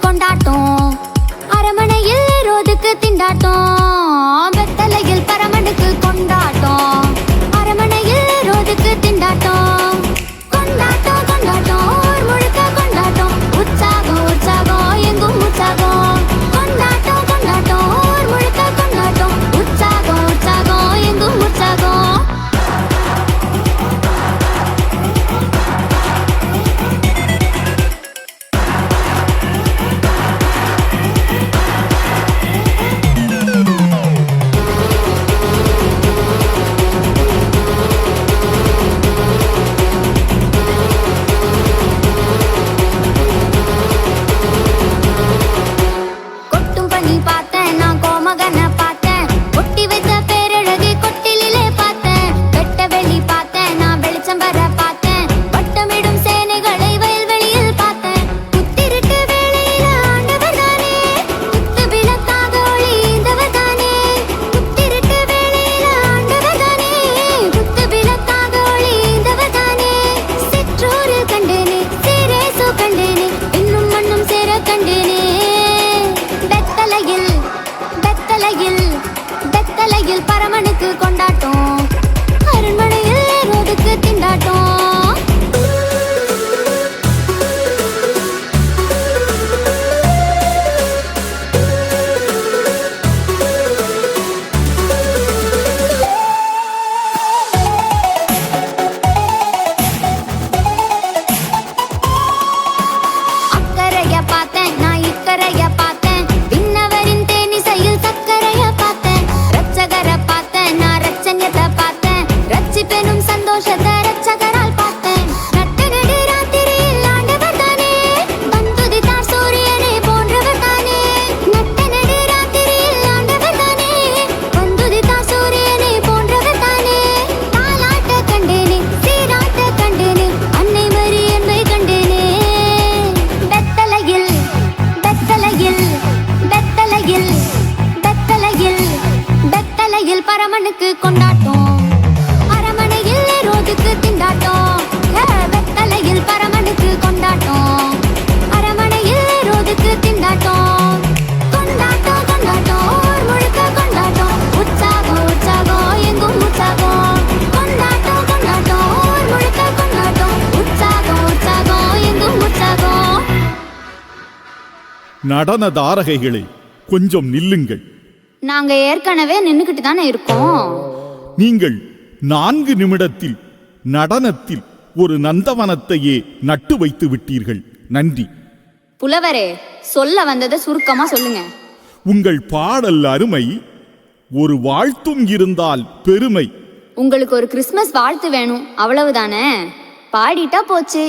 கொண்டாட்டம் அரமனையில் ரோதுக்கு திண்டாட்டம் வெத்தலையில் பரமனுக்கு கொண்டாட்டம் அரமனையில் ரோதுக்கு திண்டாட்டம் கொண்டாட்டம் கொண்டாட்டம் ஊர் முழுக்க கொண்டாட்டம் உற்சாகம் உற்சாகம் எங்கும் உற்சாகம் கொண்டாட்டம் கொண்டாட்டம் ஊர் முழுக்க கொண்டாட்டம் உற்சாகம் உற்சாகம் எங்கும் உற்சாகம் பரமனுக்கு கொண்டாட்டம் அரண்மனையில் ரோதுக்கு திண்டாட்டம் அக்கறைய பார்த்தேன் நான் இக்கரைய பார்த்தேன் விண்ணவரின் தேனிசையில் சக்கரைய பார்த்தேன் ரட்சகரை பார்த்தேன் நான் ரட்சண்யத்தை பார்த்தேன் ரட்சிப்பெனும் சந்தோஷத்தை ரட்சகரால் பார்த்தேன் நட்டு நடு ராத்திரியில் ஆண்டவர் தானே வந்துதித்தார் சூரியனை போன்றவர் தானே நட்டு நடு ராத்திரியில் ஆண்டவர் தானே வந்துதித்தார் சூரியனை போன்றவர் தானே தாலாட்ட கண்டேனே சீராட்ட கண்டேனே அன்னை மரி என்னை கண்டேனே வெத்தலையில் வெத்தலையில் வெத்தலையில் வெத்தலையில் வெத்தலையில் பரமனுக்கு கொண்டாட்டம் அரமனையில் ரோதுக்கு திண்டாட்டம் வெத்தலையில் பரமனுக்கு கொண்டாட்டம் அரமனையில் ரோதுக்கு திண்டாட்டம் கொண்டாட்டம் கொண்டாட்டம் ஊர் முழுக்க கொண்டாட்டம் உற்சாகம் உற்சாகம் எங்கும் உற்சாகம் கொண்டாட்டம் கொண்டாட்டம் ஊர் முழுக்க கொண்டாட்டம் உற்சாகம் உற்சாகம் எங்கும் உற்சாகம். நடன தாரகைகளே, கொஞ்சம் நில்லுங்கள். நாங்க ஏற்கனவே நின்னுக்கிட்டு தானே இருக்கோம். நீங்கள் 4 நிமிடத்தில் நடனத்தில் ஒரு நந்தவனத்தையே நட்டு வைத்து விட்டீர்கள். நன்றி. புலவரே, சொல்ல வந்ததை சுருக்கமா சொல்லுங்க. உங்கள் பாடல் அருமை, ஒரு வாழ்த்தும் இருந்தால் பெருமை. உங்களுக்கு ஒரு கிறிஸ்மஸ் வாழ்த்து வேணும், அவ்வளவுதானே? பாடிட்டா போச்சு.